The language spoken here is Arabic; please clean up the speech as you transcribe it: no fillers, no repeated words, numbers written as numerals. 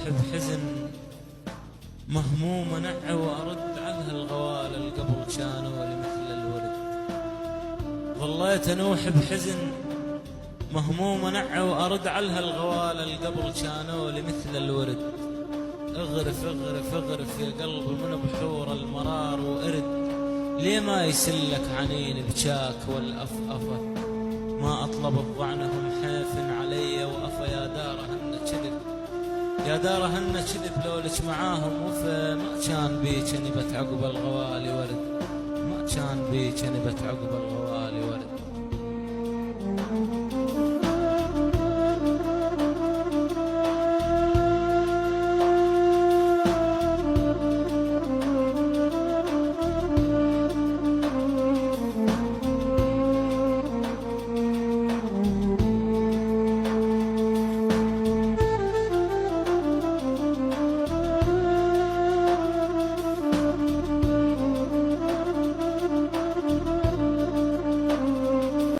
بحزن مهموم نع وأرد عنها الغوال القبل كانوا لمثل الورد. ظليت أنوح بحزن مهموم نع وأرد عنها الغوال القبل كانوا لمثل الورد. اغرف اغرف اغرف يا قلب من بحور المرار وارد، ليه ما يسلك عنين بجاك والأفأفة، ما أطلب الضعنهم حيف علي وأفا يا دارهن كذب، يا دارهن كذب لولك معاهم وفا، ما كان بيك نبت عقب الغوالي ورد، ما كان بيك نبت عقب الغوالي.